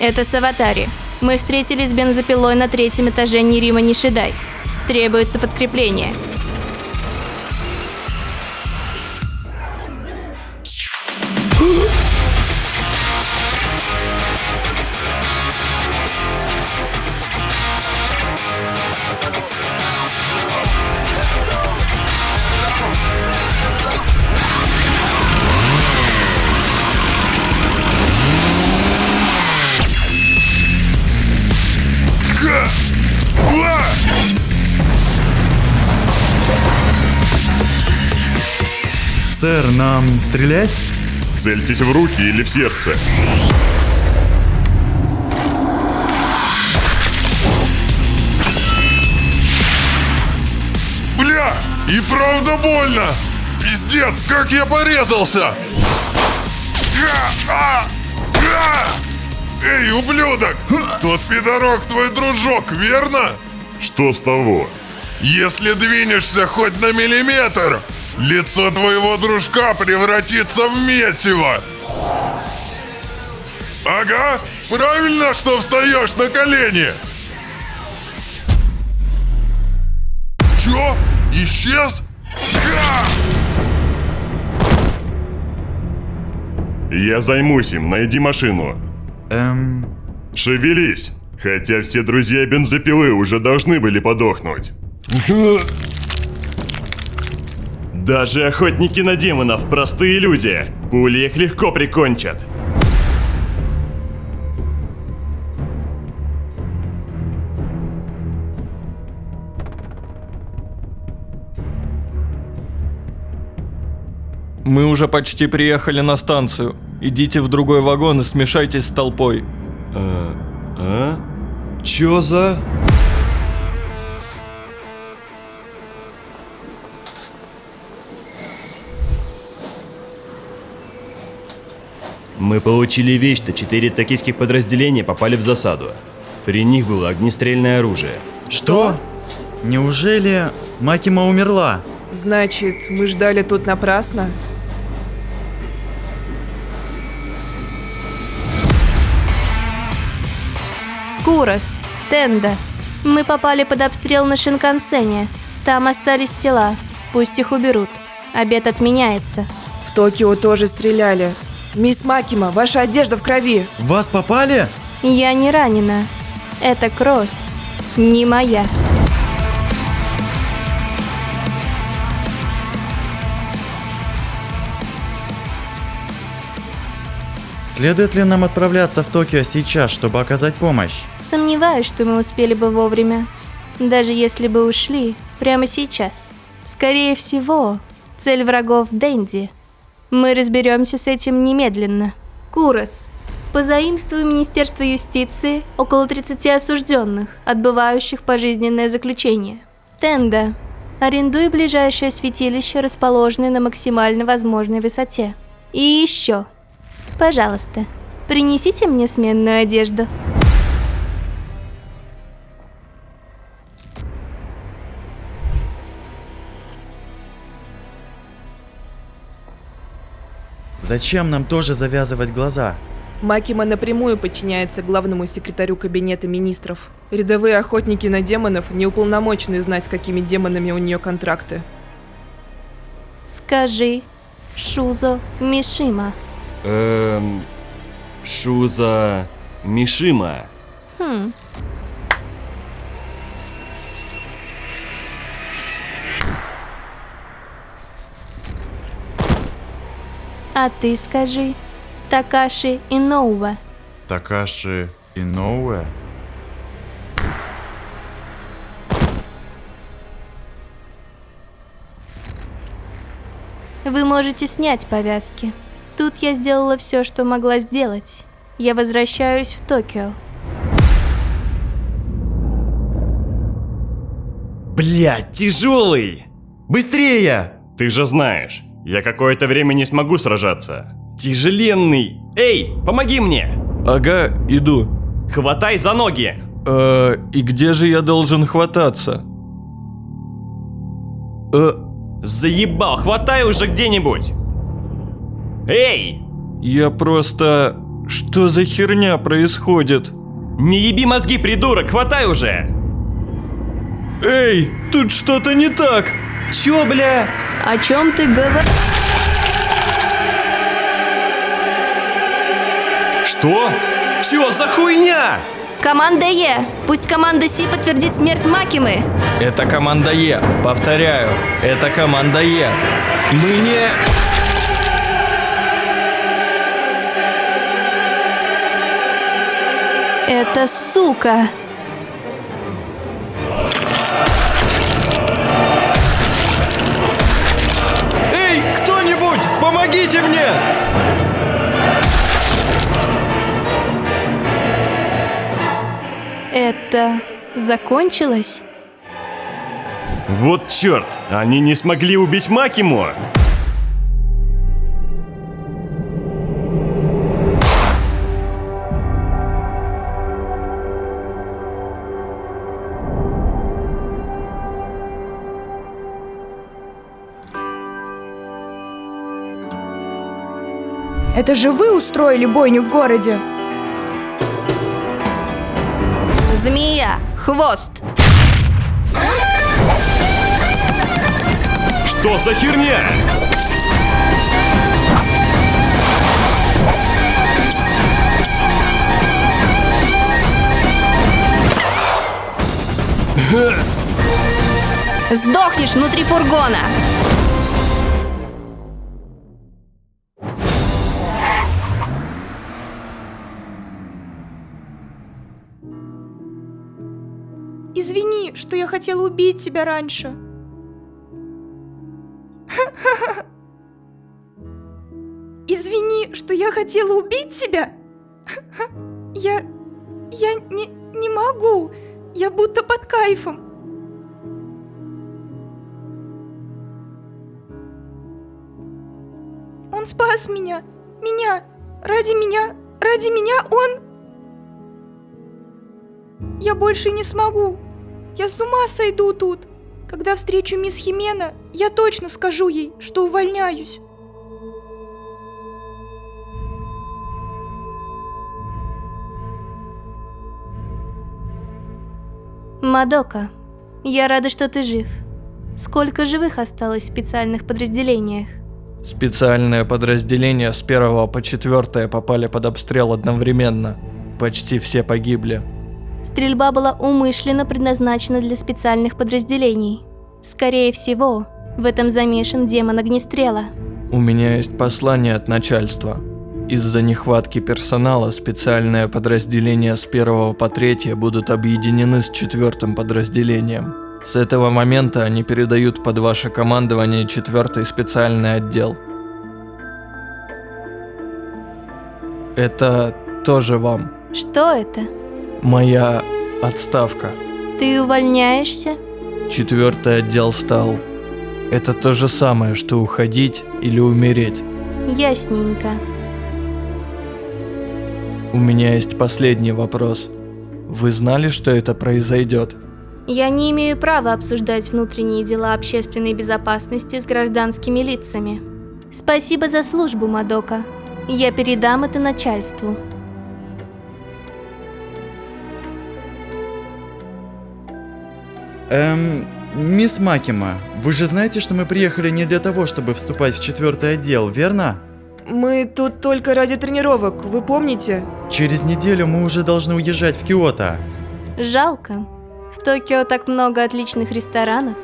Это Саватари. Мы встретились с бензопилой на 3-м этаже Нерима Нишидай. Требуется подкрепление. Сэр, нам стрелять? Цельтесь в руки или в сердце. Бля! И правда больно! Пиздец, как я порезался! Эй, ублюдок! Тот пидорок твой дружок, верно? Что с того? Если двинешься хоть на миллиметр, лицо твоего дружка превратится в месиво. Ага, правильно, что встаешь на колени. Чё? Исчез? Я займусь им, найди машину. Шевелись! Хотя все друзья бензопилы уже должны были подохнуть. Даже охотники на демонов – простые люди. Пули их легко прикончат. Мы уже почти приехали на станцию. Идите в другой вагон и смешайтесь с толпой. Чё за... Мы получили вещь, что 4 токийских подразделения попали в засаду. При них было огнестрельное оружие. Что? Неужели Макима умерла? Значит, мы ждали тут напрасно? Курос, Тенда. Мы попали под обстрел на Шинкансене. Там остались тела. Пусть их уберут. Обед отменяется. В Токио тоже стреляли. Мисс Макима, ваша одежда в крови. В вас попали? Я не ранена. Это кровь. Не моя. Следует ли нам отправляться в Токио сейчас, чтобы оказать помощь? Сомневаюсь, что мы успели бы вовремя. Даже если бы ушли прямо сейчас. Скорее всего, цель врагов Дэнди. Мы разберемся с этим немедленно. Курос. Позаимствуй Министерство юстиции около 30 осужденных, отбывающих пожизненное заключение. Тенда. Арендуй ближайшее святилище, расположенное на максимально возможной высоте. И еще. Пожалуйста, принесите мне сменную одежду. Зачем нам тоже завязывать глаза? Макима напрямую подчиняется главному секретарю кабинета министров. Рядовые охотники на демонов не уполномочены знать, с какими демонами у нее контракты. Скажи Шузо Мишима. Шуза Мишима. А ты скажи Такаши Иноуэ. Такаши Иноуэ? Вы можете снять повязки. Тут я сделала все, что могла сделать. Я возвращаюсь в Токио. Блядь, тяжелый! Быстрее! Ты же знаешь, я какое-то время не смогу сражаться. Тяжеленный! Эй, помоги мне! Ага, иду. Хватай за ноги! И где же я должен хвататься? Заебал, хватай уже где-нибудь! Эй! Я просто... Что за херня происходит? Не еби мозги, придурок, хватай уже! Эй, тут что-то не так! Чё, бля? О чем ты говоришь? Что? Чё за хуйня? Команда Е! Пусть команда Си подтвердит смерть Макимы! Это команда Е. Повторяю, это команда Е. Мы не... Это сука! Эй, кто-нибудь, помогите мне! Это закончилось? Вот чёрт, они не смогли убить Макиму! Это же вы устроили бойню в городе? Змея! Хвост! Что за херня? Сдохнешь внутри фургона! Извини, что я хотела убить тебя раньше. Извини, что я хотела убить тебя. Я не могу. Я будто под кайфом. Он спас меня. Ради меня он... Я больше не смогу. Я с ума сойду тут. Когда встречу мисс Химена, я точно скажу ей, что увольняюсь. Мадока, я рада, что ты жив. Сколько живых осталось в специальных подразделениях? Специальное подразделение с 1 по 4 попали под обстрел одновременно. Почти все погибли. Стрельба была умышленно предназначена для специальных подразделений. Скорее всего, в этом замешан демон огнестрела. У меня есть послание от начальства. Из-за нехватки персонала специальное подразделение с 1 по 3 будут объединены с 4 подразделением. С этого момента они передают под ваше командование 4-й специальный отдел. Это тоже вам. Что это? Моя отставка. Ты увольняешься? 4-й отдел стал. Это то же самое, что уходить или умереть. Ясненько. У меня есть последний вопрос. Вы знали, что это произойдет? Я не имею права обсуждать внутренние дела общественной безопасности с гражданскими лицами. Спасибо за службу, Мадока. Я передам это начальству. Мисс Макима, вы же знаете, что мы приехали не для того, чтобы вступать в 4-й отдел, верно? Мы тут только ради тренировок, вы помните? Через неделю мы уже должны уезжать в Киото. Жалко. В Токио так много отличных ресторанов.